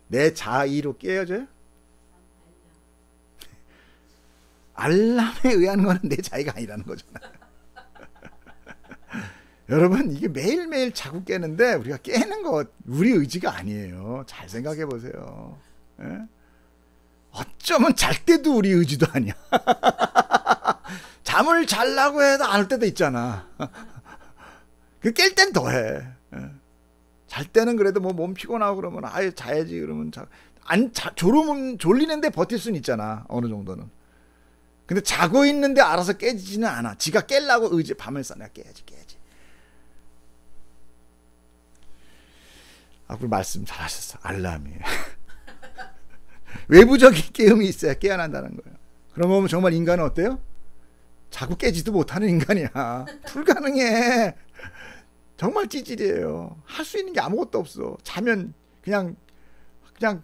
내 자의로 깨어져요? 알람에 의한 거는 내 자의가 아니라는 거잖아. 여러분 이게 매일매일 자꾸 깨는데 우리가 깨는 거 우리 의지가 아니에요. 잘 생각해 보세요. 예? 어쩌면 잘 때도 우리 의지도 아니야. 잠을 자려고 해도 안 올 때도 있잖아. 그 깰 땐 더해. 예? 잘 때는 그래도 뭐 몸 피곤하고 그러면 아예 자야지 그러면 졸으면 졸리는데 버틸 수는 있잖아. 어느 정도는. 근데 자고 있는데 알아서 깨지지는 않아. 지가 깰라고 의지 밤을 써. 내가 깨야지. 그 말씀 잘하셨어. 알람이에요. 외부적인 깨움이 있어야 깨어난다는 거예요. 그러면 정말 인간은 어때요? 자고 깨지도 못하는 인간이야. 불가능해. 정말 찌질이에요. 할 수 있는 게 아무것도 없어. 자면 그냥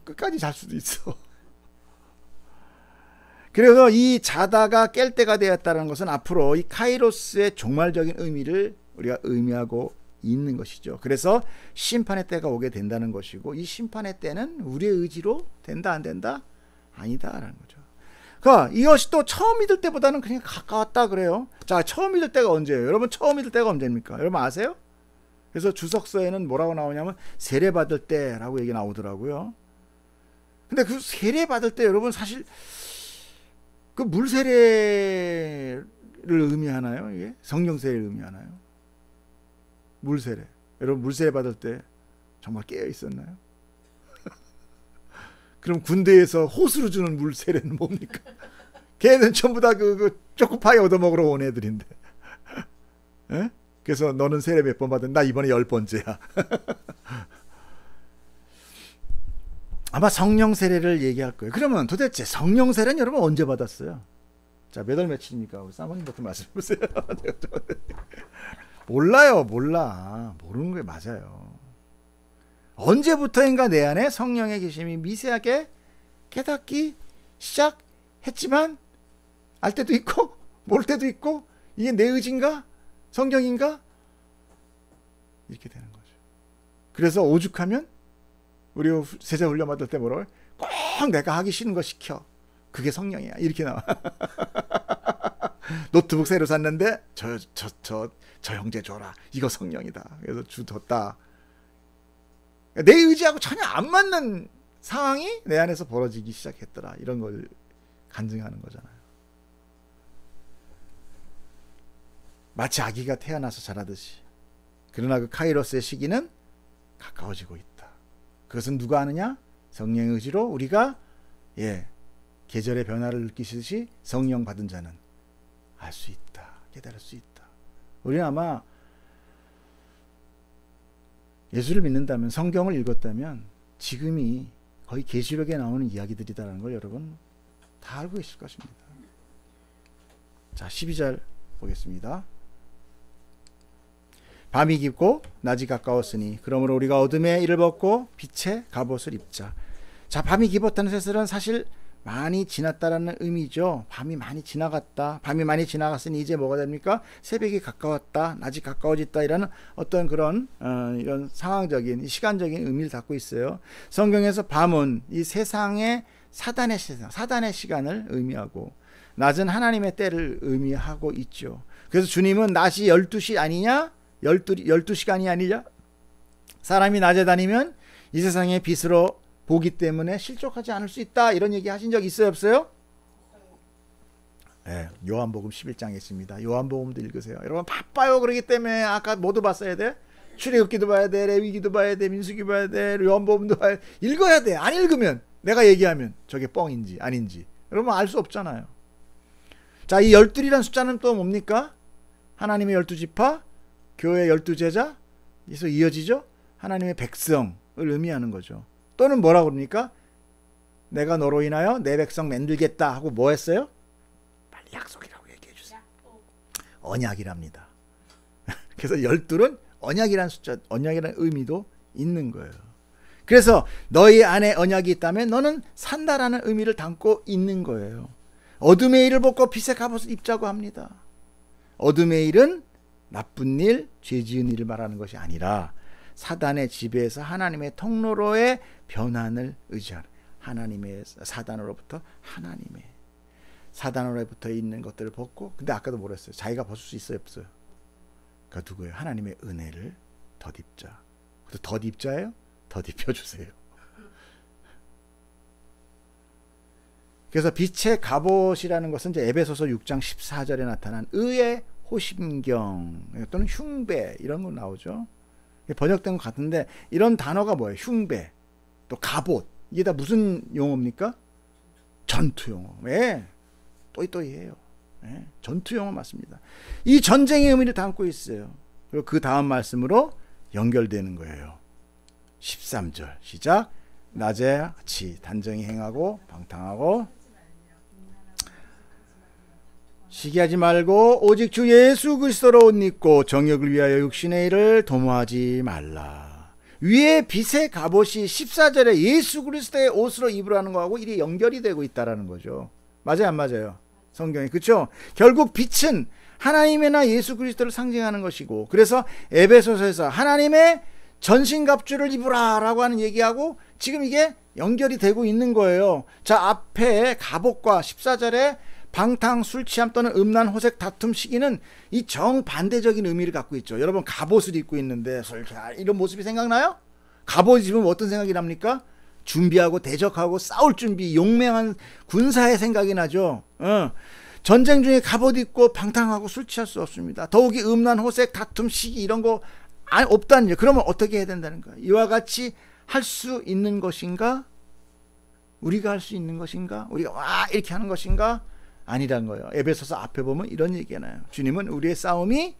끝까지 잘 수도 있어. 그래서 이 자다가 깰 때가 되었다는 것은 앞으로 이 카이로스의 종말적인 의미를 우리가 의미하고 있는 것이죠. 그래서 심판의 때가 오게 된다는 것이고 이 심판의 때는 우리의 의지로 된다 안 된다? 아니다라는 거죠. 그러니까 이것이 또 처음 믿을 때보다는 그냥 가까웠다 그래요. 자, 처음 믿을 때가 언제예요? 여러분 처음 믿을 때가 언제입니까? 여러분 아세요? 그래서 주석서에는 뭐라고 나오냐면 세례 받을 때라고 얘기 나오더라고요. 근데 그 세례 받을 때 여러분 사실 그 물 세례를 의미하나요? 이게 성령 세례를 의미하나요? 물 세례. 여러분 물 세례 받을 때 정말 깨어 있었나요? 그럼 군대에서 호수로 주는 물 세례는 뭡니까? 걔는 전부 다 그 초코파이 얻어먹으러 온 애들인데. 에? 그래서 너는 세례 몇 번 받은? 나 이번에 10번째야. 아마 성령 세례를 얘기할 거예요. 그러면 도대체 성령 세례는 여러분 언제 받았어요? 자, 몇 월 며칠입니까? 우리 사모님부터 말씀해 보세요. 몰라요. 모르는 게 맞아요. 언제부터인가 내 안에 성령의 계심이 미세하게 깨닫기 시작했지만 알 때도 있고 모를 때도 있고 이게 내 의지인가? 성경인가? 이렇게 되는 거죠. 그래서 오죽하면 우리 세자 훈련 받을 때 뭐라고? 꼭 내가 하기 싫은 거 시켜. 그게 성령이야. 이렇게 나와. 노트북 새로 샀는데 저 형제 줘라. 이거 성령이다. 그래서 줬다. 내 의지하고 전혀 안 맞는 상황이 내 안에서 벌어지기 시작했더라. 이런 걸 간증하는 거잖아요. 마치 아기가 태어나서 자라듯이. 그러나 그 카이로스의 시기는 가까워지고 있다. 그것은 누가 아느냐? 성령의 의지로 우리가 계절의 변화를 느끼시듯이 성령 받은 자는 알 수 있다. 깨달을 수 있다. 우리는 아마 예수를 믿는다면 성경을 읽었다면 지금이 거의 계시록에 나오는 이야기들이다라는 걸 여러분 다 알고 계실 것입니다. 자, 12절 보겠습니다. 밤이 깊고 낮이 가까웠으니 그러므로 우리가 어둠의 일을 벗고 빛의 갑옷을 입자. 자, 밤이 깊었다는 뜻은 사실 많이 지났다라는 의미죠. 밤이 많이 지나갔다. 밤이 많이 지나갔으니 이제 뭐가 됩니까? 새벽이 가까웠다. 낮이 가까워졌다. 이라는 어떤 그런 이런 상황적인 시간적인 의미를 갖고 있어요. 성경에서 밤은 이 세상의 사단의 시간을 의미하고 낮은 하나님의 때를 의미하고 있죠. 그래서 주님은 낮이 12시 아니냐? 12시간이 아니냐? 사람이 낮에 다니면 이 세상의 빛으로 보기 때문에 실족하지 않을 수 있다. 이런 얘기 하신 적 있어요? 없어요? 네, 요한복음 11장에 있습니다. 요한복음도 읽으세요. 여러분 바빠요. 그러기 때문에 아까 모두 봤어야 돼. 출애굽기도 봐야 돼. 레위기도 봐야 돼. 민수기 봐야 돼. 요한복음도 봐야 돼. 읽어야 돼. 안 읽으면 내가 얘기하면 저게 뻥인지 아닌지 여러분 알 수 없잖아요. 자, 이 12이라는 숫자는 또 뭡니까? 하나님의 12지파, 교회의 12제자, 그래서 이어지죠? 하나님의 백성을 의미하는 거죠. 또는 뭐라고 그러니까? 내가 너로 인하여 내 백성 만들겠다 하고 뭐 했어요? 빨리 약속이라고 얘기해 주세요. 언약이랍니다. 그래서 12는 언약이라는 숫자, 언약이라는 의미도 있는 거예요. 그래서 너희 안에 언약이 있다면 너는 산다라는 의미를 담고 있는 거예요. 어둠의 일을 벗고 빛의 갑옷을 입자고 합니다. 어둠의 일은 나쁜 일, 죄 지은 일을 말하는 것이 아니라 사단의 지배에서 하나님의 통로로의 변환을 의지하는 하나님의 사단으로부터 하나님의 사단으로부터 있는 것들을 벗고 근데 아까도 뭐랬어요? 자기가 벗을 수 있어요? 없어요? 그러니까 누구예요? 하나님의 은혜를 덧입자. 그래서 덧입자예요? 덧입혀주세요. 그래서 빛의 갑옷이라는 것은 이제 에베소서 6장 14절에 나타난 의의 호심경 또는 흉배 이런 거 나오죠. 번역된 것 같은데 이런 단어가 뭐예요? 흉배, 또 갑옷, 이게 다 무슨 용어입니까? 전투 용어. 예, 또이또이해요. 예, 전투 용어 맞습니다. 이 전쟁의 의미를 담고 있어요. 그리고 그 다음 말씀으로 연결되는 거예요. 13절 시작. 낮에 같이 단정히 행하고 방탕하고 시기하지 말고 오직 주 예수 그리스도로 옷 입고 정욕을 위하여 육신의 일을 도모하지 말라. 위에 빛의 갑옷이 14절에 예수 그리스도의 옷으로 입으라는 거하고 이게 연결이 되고 있다라는 거죠. 맞아요, 안 맞아요? 성경에. 그렇죠? 결국 빛은 하나님이나 예수 그리스도를 상징하는 것이고, 그래서 에베소서에서 하나님의 전신갑주를 입으라 라고 하는 얘기하고 지금 이게 연결이 되고 있는 거예요. 자, 앞에 갑옷과 14절에 방탕, 술 취함 또는 음란, 호색, 다툼, 시기는 이 정반대적인 의미를 갖고 있죠. 여러분 갑옷을 입고 있는데 이런 모습이 생각나요? 갑옷 입으면 어떤 생각이 납니까? 준비하고 대적하고 싸울 준비, 용맹한 군사의 생각이 나죠. 전쟁 중에 갑옷 입고 방탕하고 술 취할 수 없습니다. 더욱이 음란, 호색, 다툼, 시기 이런 거 없다는 거예요. 그러면 어떻게 해야 된다는 거예요? 이와 같이 할 수 있는 것인가? 우리가 할 수 있는 것인가? 우리가 와 이렇게 하는 것인가? 아니란 거예요. 에베소서 앞에 보면 이런 얘기가 나요. 주님은 우리의 싸움이,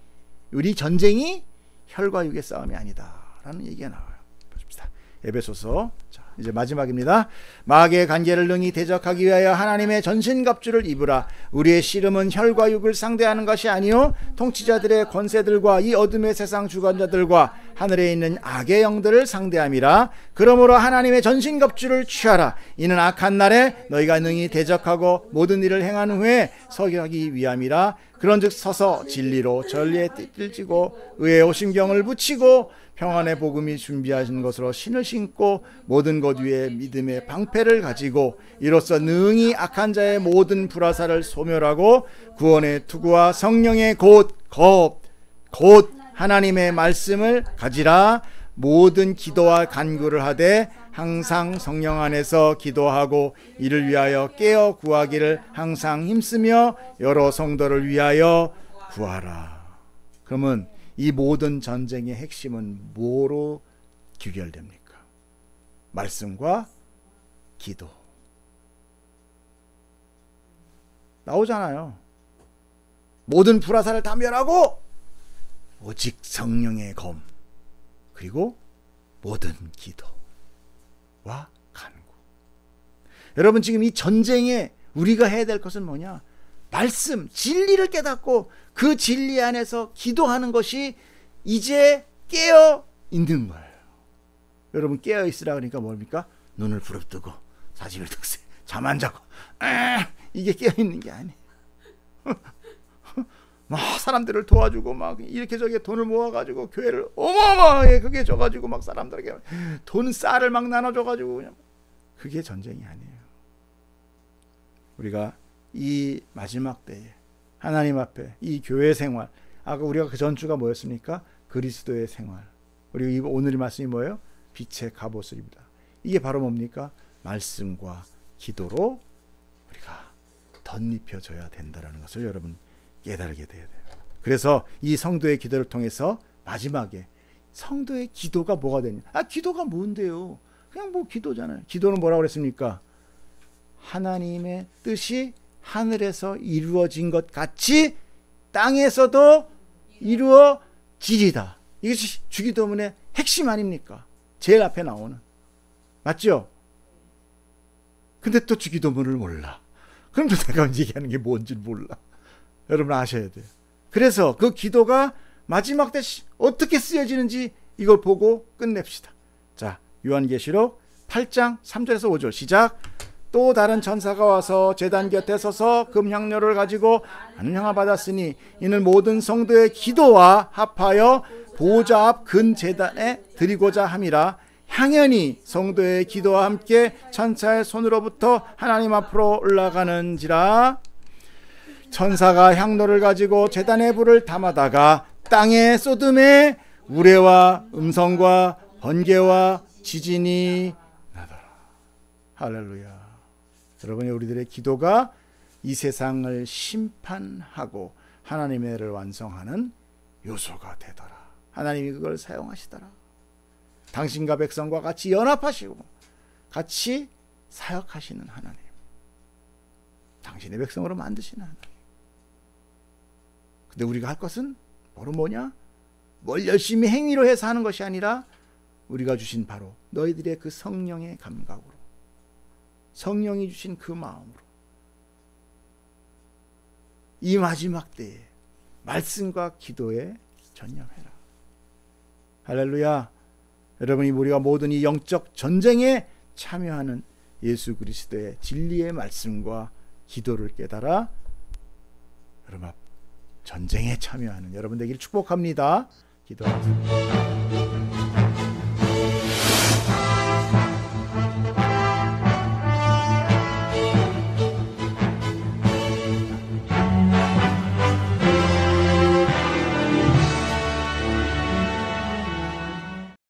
우리 전쟁이 혈과 육의 싸움이 아니다 라는 얘기가 나와요. 보십시다. 에베소서, 자, 이제 마지막입니다. 마귀의 관계를 능히 대적하기 위하여 하나님의 전신갑주를 입으라. 우리의 씨름은 혈과 육을 상대하는 것이 아니요 통치자들의 권세들과 이 어둠의 세상 주관자들과 하늘에 있는 악의 영들을 상대함이라. 그러므로 하나님의 전신갑주를 취하라. 이는 악한 날에 너희가 능히 대적하고 모든 일을 행한 후에 서기하기 위함이라. 그런즉 서서 진리로 전리에 띠질지고 의의 호심경을 붙이고 평안의 복음이 준비하신 것으로 신을 신고 모든 것 위에 믿음의 방패를 가지고 이로써 능히 악한 자의 모든 불화살을 소멸하고 구원의 투구와 성령의 곧 하나님의 말씀을 가지라. 모든 기도와 간구를 하되 항상 성령 안에서 기도하고 이를 위하여 깨어 구하기를 항상 힘쓰며 여러 성도를 위하여 구하라. 그러면 이 모든 전쟁의 핵심은 뭐로 귀결됩니까? 말씀과 기도. 나오잖아요. 모든 불화살을 다 멸하고 오직 성령의 검, 그리고 모든 기도와 간구. 여러분, 지금 이 전쟁에 우리가 해야 될 것은 뭐냐? 말씀, 진리를 깨닫고 그 진리 안에서 기도하는 것이 이제 깨어 있는 거예요. 여러분, 깨어 있으라 그러니까 뭡니까? 눈을 부릅뜨고 사직을 득세, 잠 안 자고 이게 깨어 있는 게 아니에요. 막 사람들을 도와주고 막 이렇게 저렇게 돈을 모아가지고 교회를 어마어마하게 그게 줘가지고 막 사람들에게 돈 쌀을 막 나눠줘가지고 그냥, 그게 전쟁이 아니에요. 우리가 이 마지막 때에 하나님 앞에 이 교회 생활, 아까 우리가 그 전주가 뭐였습니까? 그리스도의 생활. 그리고 오늘의 말씀이 뭐예요? 빛의 갑옷을 입다. 이게 바로 뭡니까? 말씀과 기도로 우리가 덧입혀져야 된다는 것을 여러분 깨달게 돼야 돼요. 그래서 이 성도의 기도를 통해서 마지막에 성도의 기도가 뭐가 되냐? 기도가 뭔데요? 그냥 뭐 기도잖아요. 기도는 뭐라고 그랬습니까? 하나님의 뜻이 하늘에서 이루어진 것 같이 땅에서도 이루어지리다. 이것이 주기도문의 핵심 아닙니까? 제일 앞에 나오는. 맞죠? 근데 또 주기도문을 몰라. 그럼 또 내가 얘기하는 게 뭔지 몰라. 여러분 아셔야 돼요. 그래서 그 기도가 마지막 때 어떻게 쓰여지는지 이걸 보고 끝냅시다. 자, 요한계시록 8장 3절에서 5절 시작. 또 다른 천사가 와서 제단 곁에 서서 금향료를 가지고 안향을 받았으니 이는 모든 성도의 기도와 합하여 보좌 앞 근 제단에 드리고자 함이라. 향연이 성도의 기도와 함께 천사의 손으로부터 하나님 앞으로 올라가는지라. 천사가 향로를 가지고 제단의 불을 담아다가 땅에 소돔에 우레와 음성과 번개와 지진이 나더라. 할렐루야. 여러분이 우리들의 기도가 이 세상을 심판하고 하나님의 일을 완성하는 요소가 되더라. 하나님이 그걸 사용하시더라. 당신과 백성과 같이 연합하시고 같이 사역하시는 하나님, 당신의 백성으로 만드시는 하나님. 근데 우리가 할 것은 바로 뭐냐? 뭘 열심히 행위로 해서 하는 것이 아니라 우리가 주신 바로 너희들의 그 성령의 감각으로, 성령이 주신 그 마음으로 이 마지막 때에 말씀과 기도에 전념해라. 할렐루야. 여러분이 우리가 모든 이 영적 전쟁에 참여하는 예수 그리스도의 진리의 말씀과 기도를 깨달아 여러분 전쟁에 참여하는 여러분 되기를 축복합니다. 기도하겠습니다.